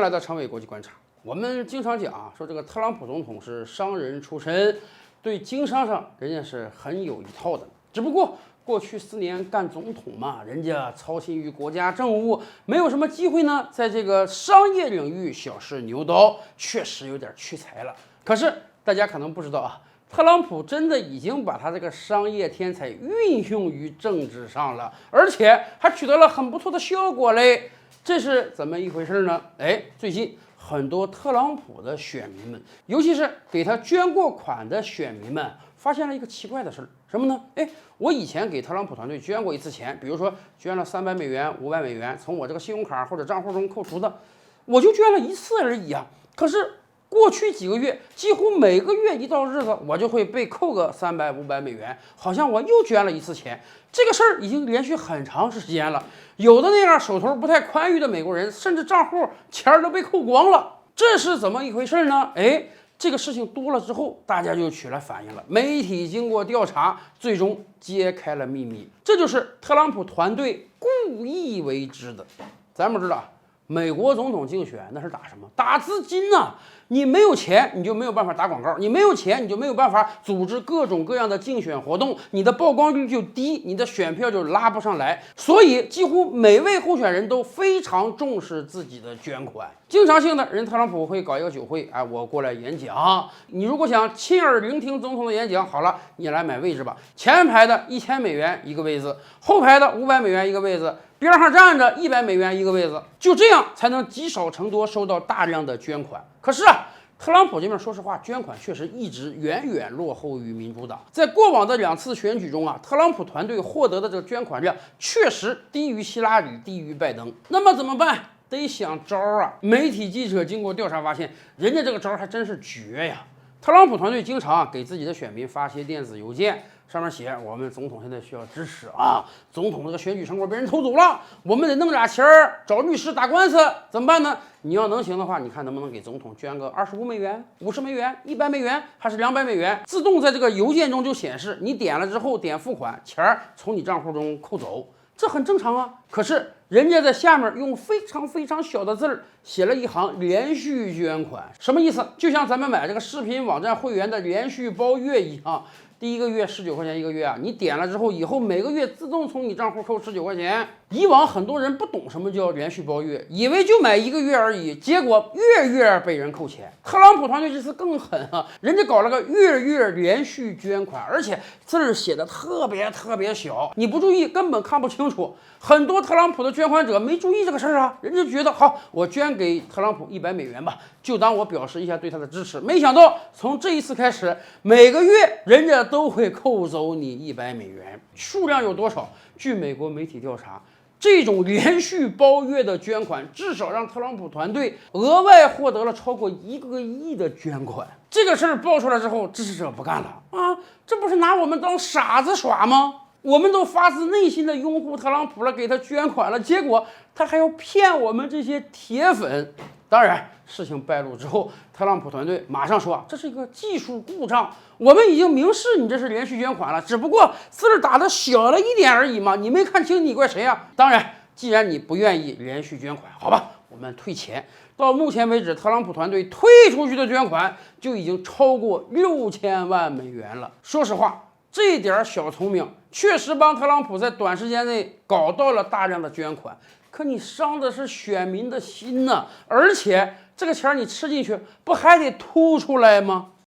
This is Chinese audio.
来的长尾国际观察。我们经常讲说这个特朗普总统是商人出身，对经商上人家是很有一套的。只不过过去4年干总统嘛，人家操心于国家政务，没有什么机会呢，在这个商业领域小试牛刀，确实有点屈才了。可是大家可能不知道啊，特朗普真的已经把他这个商业天才运用于政治上了，而且还取得了很不错的效果嘞。这是怎么一回事呢？最近很多特朗普的选民们，尤其是给他捐过款的选民们，发现了一个奇怪的事儿，什么呢？我以前给特朗普团队捐过一次钱，比如说捐了300美元、500美元，从我这个信用卡或者账户中扣除的，我就捐了一次而已啊。可是过去几个月，几乎每个月一到日子，我就会被扣个300、500美元，好像我又捐了一次钱。这个事儿已经连续很长时间了。有的那样手头不太宽裕的美国人，甚至账户钱儿都被扣光了。这是怎么一回事呢？这个事情多了之后，大家就起来反应了。媒体经过调查，最终揭开了秘密，这就是特朗普团队故意为之的。咱们知道，美国总统竞选那是打什么？打资金呐！你没有钱，你就没有办法打广告；你没有钱，你就没有办法组织各种各样的竞选活动，你的曝光率就低，你的选票就拉不上来。所以，几乎每位候选人都非常重视自己的捐款。经常性的人，特朗普会搞一个酒会，我过来演讲。你如果想亲耳聆听总统的演讲，好了，你来买位置吧。前排的1000美元一个位子，后排的500美元一个位子，边上站着100美元一个位子，就这样才能积少成多，收到大量的捐款。可是特朗普这边说实话，捐款确实一直远远落后于民主党。在过往的2次选举中特朗普团队获得的这个捐款量确实低于希拉里，低于拜登。那么怎么办？得想招啊！媒体记者经过调查发现，人家这个招还真是绝呀！特朗普团队经常给自己的选民发些电子邮件，上面写我们总统现在需要支持啊，总统这个选举成果被人偷走了，我们得弄点钱儿找律师打官司，怎么办呢？你要能行的话，你看能不能给总统捐个25美元、50美元、100美元，还是200美元？自动在这个邮件中就显示，你点了之后点付款，钱儿从你账户中扣走，这很正常啊。可是人家在下面用非常非常小的字儿写了一行连续捐款，什么意思？就像咱们买这个视频网站会员的连续包月一样。第1个月19块钱一个月你点了之后，以后每个月自动从你账户扣19块钱。以往很多人不懂什么叫连续包月，以为就买1个月而已，结果月月被人扣钱。特朗普团队这次更狠啊，人家搞了个月月连续捐款，而且字儿写的特别小，你不注意根本看不清楚。很多特朗普的捐款者没注意这个事儿啊，人家觉得好，我捐给特朗普100美元吧，就当我表示一下对他的支持。没想到从这一次开始，每个月人家都会扣走你100美元，数量有多少？据美国媒体调查，这种连续包月的捐款，至少让特朗普团队额外获得了超过1个亿的捐款。这个事儿爆出来之后，支持者不干了啊！这不是拿我们当傻子耍吗？我们都发自内心的拥护特朗普了，给他捐款了，结果他还要骗我们这些铁粉。当然，事情败露之后，特朗普团队马上说这是一个技术故障，我们已经明示你这是连续捐款了，只不过字儿打的小了一点而已嘛，你没看清，你怪谁啊？当然，既然你不愿意连续捐款，好吧，我们退钱。到目前为止，特朗普团队退出去的捐款就已经超过6000万美元了。说实话，这点小聪明确实帮特朗普在短时间内搞到了大量的捐款，可你伤的是选民的心呐，而且这个钱你吃进去不还得吐出来吗？